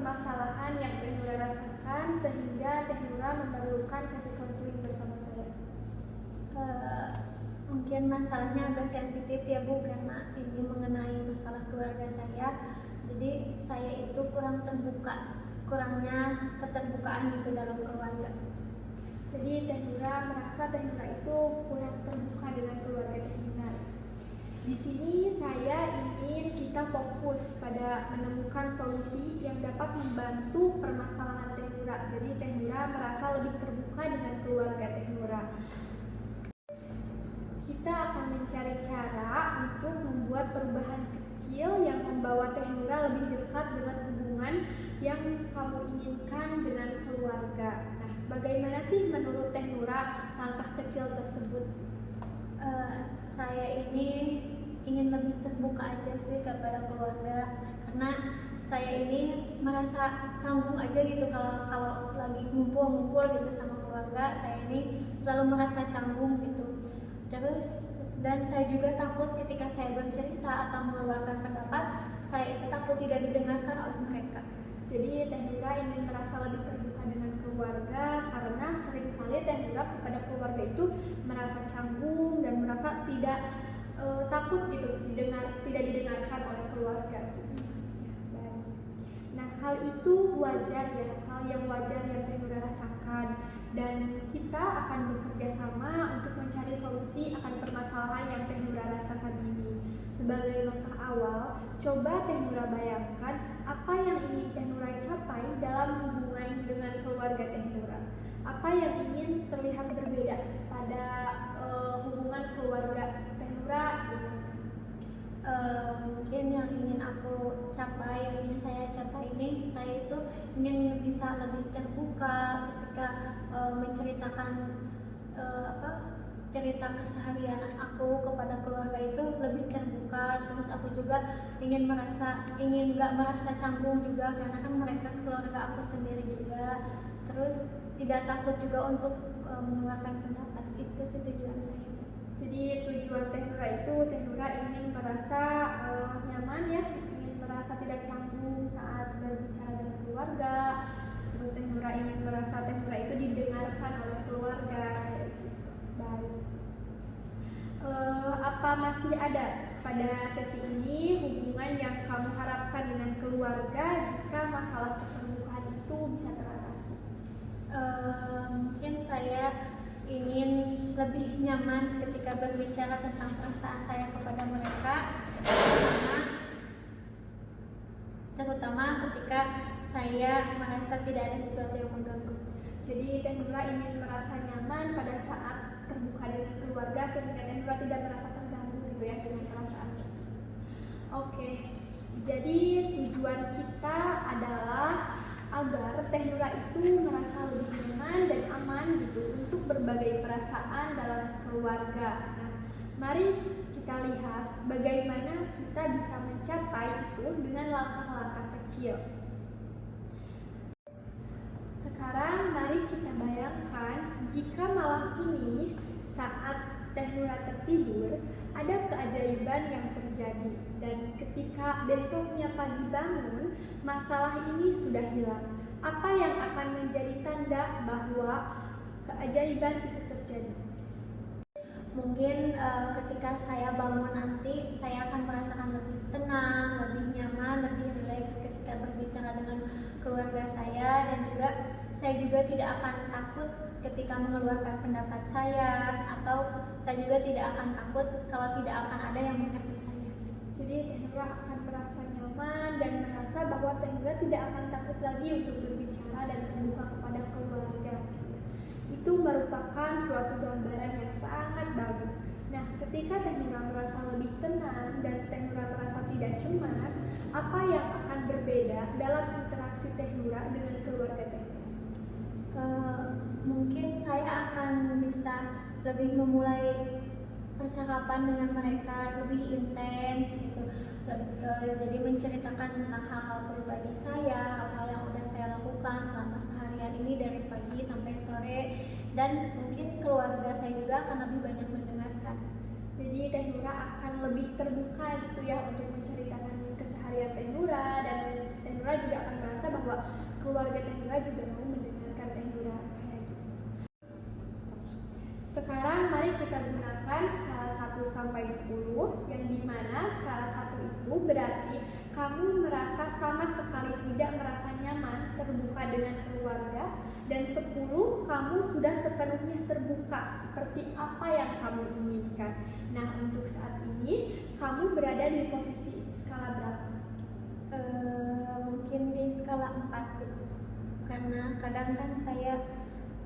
permasalahan yang Teh Nura rasakan sehingga Teh Nura memerlukan sesi konseling bersama saya? Mungkin masalahnya agak sensitif ya Bu, karena ini mengenai masalah keluarga saya. Jadi saya itu kurang terbuka, kurangnya keterbukaan gitu dalam keluarga. Jadi Teh Nura merasa Teh Nura itu kurang terbuka dengan keluarga Teh Nura. Di sini saya ingin kita fokus pada menemukan solusi yang dapat membantu permasalahan Teh Nura. Jadi Teh Nura merasa lebih terbuka dengan keluarga Teh Nura. Kita akan mencari cara untuk membuat perubahan kecil yang membawa Teh Nura lebih dekat dengan hubungan yang kamu inginkan dengan keluarga. Nah, bagaimana sih menurut Teh Nura langkah kecil tersebut? Saya ini ingin lebih terbuka aja sih kepada keluarga, karena saya ini merasa canggung aja gitu kalau lagi ngumpul gitu sama keluarga. Saya ini selalu merasa canggung gitu. Terus dan saya juga takut ketika saya bercerita atau mengeluarkan pendapat, saya itu takut tidak didengarkan oleh mereka. Jadi Teh Nura ingin merasa lebih terbuka dengan keluarga karena seringkali Teh Nura kepada keluarga itu merasa canggung dan merasa tidak takut gitu tidak didengarkan oleh keluarga. Nah, hal itu wajar ya, hal yang wajar yang Teh Nura rasakan, dan kita akan bekerja sama untuk mencari solusi akan permasalahan yang Teh Nura rasakan ini. Sebagai langkah awal, coba Teh Nura bayangkan apa yang ingin Teh Nura capai dalam hubungan dengan keluarga Teh Nura. Apa yang ingin terlihat berbeda pada hubungan keluarga Teh Nura? Mungkin yang ingin aku capai, yang ingin saya capai ini, saya itu ingin bisa lebih terbuka ketika menceritakan cerita keseharian aku kepada keluarga itu lebih terbuka. Terus aku juga ingin gak merasa canggung juga, karena kan mereka keluarga aku sendiri juga. Terus tidak takut juga untuk mengeluarkan pendapat. Itu sih tujuan saya. Jadi tujuan Teh Nura itu Teh Nura ingin merasa nyaman ya, ingin merasa tidak canggung saat berbicara dengan keluarga. Terus Teh Nura ingin merasa Teh Nura itu didengarkan oleh keluarga. Baik. Apa masih ada pada sesi ini hubungan yang kamu harapkan dengan keluarga jika masalah keterbukaan itu bisa teratasi? Mungkin saya ingin lebih nyaman ketika berbicara tentang perasaan saya kepada mereka, terutama ketika saya merasa tidak ada sesuatu yang mengganggu. Jadi Teh Nura ingin merasa nyaman pada saat terbuka dengan keluarga sehingga Teh Nura tidak merasa terganggu gitu ya dengan perasaan tersebut. Oke, jadi tujuan kita adalah agar Teh Nura itu merasa lebih nyaman dan aman gitu untuk berbagai perasaan dalam keluarga. Nah, mari kita lihat bagaimana kita bisa mencapai itu dengan langkah-langkah kecil. Sekarang mari kita bayangkan jika malam ini saat Teh Nura tertidur, ada keajaiban yang terjadi, dan ketika besoknya pagi bangun, masalah ini sudah hilang. Apa yang akan menjadi tanda bahwa keajaiban itu terjadi? Mungkin ketika saya bangun nanti, saya akan merasakan lebih tenang, lebih nyaman, lebih rileks ketika berbicara dengan keluarga saya, dan juga saya juga tidak akan takut ketika mengeluarkan pendapat saya, atau saya juga tidak akan takut kalau tidak akan ada yang mengerti saya. Jadi Teh Nura akan merasa nyaman dan merasa bahwa Teh Nura tidak akan takut lagi untuk berbicara dan terbuka kepada keluarga. Itu merupakan suatu gambaran yang sangat bagus. Nah, ketika Teh Nura merasa lebih tenang dan Teh Nura merasa tidak cemas, apa yang akan berbeda dalam interaksi Teh Nura dengan keluarga Teh Nura? Mungkin saya akan bisa lebih memulai percakapan dengan mereka lebih intens gitu. Jadi menceritakan tentang hal-hal pribadi saya, hal-hal yang udah saya lakukan selama seharian ini dari pagi sampai sore, dan mungkin keluarga saya juga akan lebih banyak mendengarkan. Jadi Teh Nura akan lebih terbuka gitu ya untuk menceritakan keseharian Teh Nura, dan Teh Nura juga akan merasa bahwa bahwa keluarga Teh Nura juga mau mendengarkan Teh Nura kayak gitu. Sekarang mari kita gunakan skala 1 sampai 10, yang dimana skala 1 itu berarti kamu merasa sama sekali tidak merasa nyaman terbuka dengan keluarga, dan 10 kamu sudah sepenuhnya terbuka seperti apa yang kamu inginkan. Nah, untuk saat ini kamu berada di posisi skala berapa? Mungkin di skala 4 gitu. Karena kadang kan saya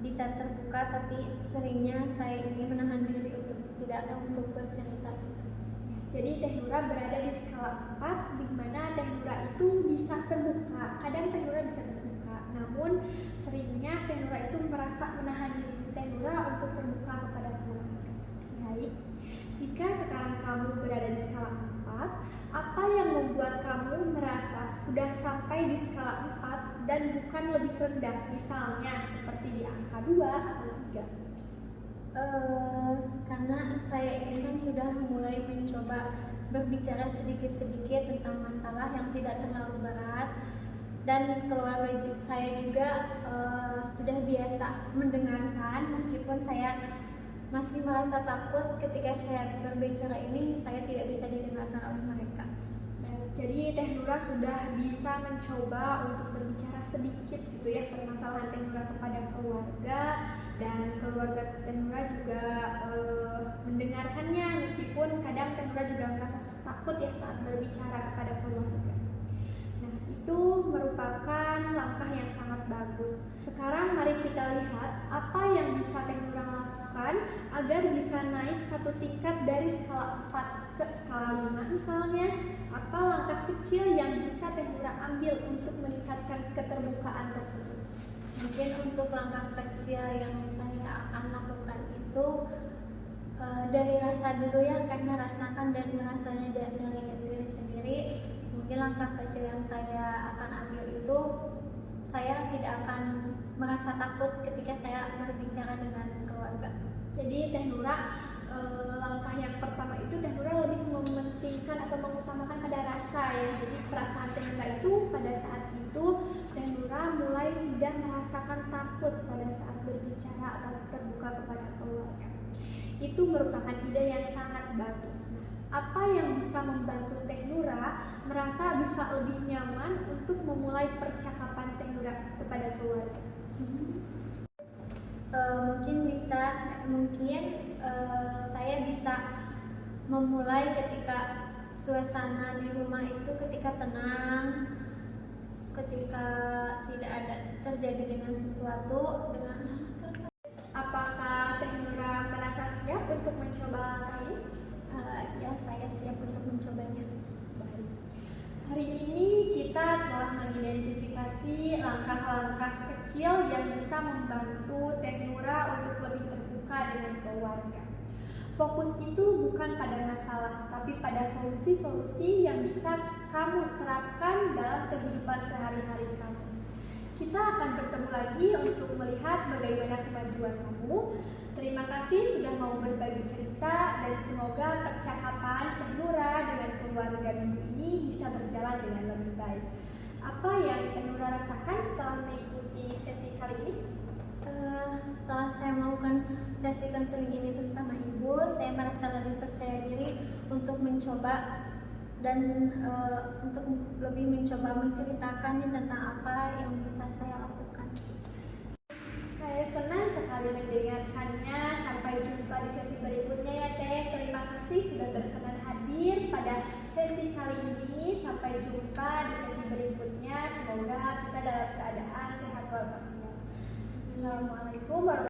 bisa terbuka, tapi seringnya saya ini menahan diri untuk bercerita gitu. Jadi Teh Nura berada di skala 4, di mana Teh Nura itu bisa terbuka. Kadang Teh Nura bisa terbuka, namun seringnya Teh Nura itu merasa menahan diri Teh Nura untuk terbuka kepada keluarga. Baik, jika sekarang kamu berada di skala 4, apa yang membuat kamu merasa sudah sampai di skala 4 dan bukan lebih rendah, misalnya seperti di angka 2 atau 3? Karena saya ini kan sudah mulai mencoba berbicara sedikit-sedikit tentang masalah yang tidak terlalu berat, dan keluarga saya juga sudah biasa mendengarkan, meskipun saya masih merasa takut ketika saya berbicara ini saya tidak bisa didengarkan oleh mereka. Jadi Teh Nura sudah bisa mencoba untuk berbicara sedikit gitu ya permasalahan Teh Nura kepada keluarga, dan keluarga Teh Nura juga mendengarkannya, meskipun kadang Teh Nura juga merasa takut ya saat berbicara kepada keluarga. Nah, itu merupakan langkah yang sangat bagus. Sekarang mari kita lihat apa yang bisa Teh Nura lakukan agar bisa naik satu tingkat dari skala 4 ke skala 5 misalnya. Apa langkah kecil yang bisa Teh Nura ambil untuk meningkatkan keterbukaan tersebut? Mungkin untuk langkah kecil yang saya akan lakukan itu dari rasa dulu ya, karena rasakan dan merasanya dari diri sendiri. Mungkin langkah kecil yang saya akan ambil itu, saya tidak akan merasa takut ketika saya berbicara dengan keluarga. Jadi Teh Nura, langkah yang pertama itu Teh Nura lebih mementingkan atau mengutamakan pada rasa ya. Jadi perasaan Teh Nura itu pada saat itu Teh Nura mulai tidak merasakan takut pada saat berbicara atau terbuka kepada keluarga. Itu merupakan ide yang sangat bagus. Nah, apa yang bisa membantu Teh Nura merasa bisa lebih nyaman untuk memulai percakapan Teh Nura kepada keluarga? Mungkin saya bisa memulai ketika suasana di rumah itu ketika tenang, ketika tidak ada terjadi dengan sesuatu dengan. Apakah Teh Nura merasa siap untuk mencoba langkah ini? Ya, saya siap untuk mencobanya. Baik. Hari ini kita telah mengidentifikasi langkah-langkah kecil yang bisa membantu Teh Nura untuk lebih terbuka dengan keluarga. Fokus itu bukan pada masalah, tapi pada solusi-solusi yang bisa kamu terapkan dalam kehidupan sehari-hari kamu. Kita akan bertemu lagi untuk melihat bagaimana kemajuan kamu. Terima kasih sudah mau berbagi cerita, dan semoga percakapan Teh Nura dengan keluarga minggu ini bisa berjalan dengan lebih baik. Apa yang Teh Nura rasakan setelah mengikuti sesi kali ini? Setelah saya melakukan sesi konseling ini bersama Ibu, saya merasa lebih percaya diri untuk mencoba dan untuk lebih mencoba menceritakan tentang apa yang bisa saya lakukan. Saya senang sekali mendengarkannya. Sampai jumpa di sesi berikutnya ya Teh. Terima kasih sudah berkenan hadir pada sesi kali ini. Sampai jumpa di sesi berikutnya. Semoga kita dalam keadaan sehat walafiat. Assalamualaikum warahmatullahi wabarakatuh.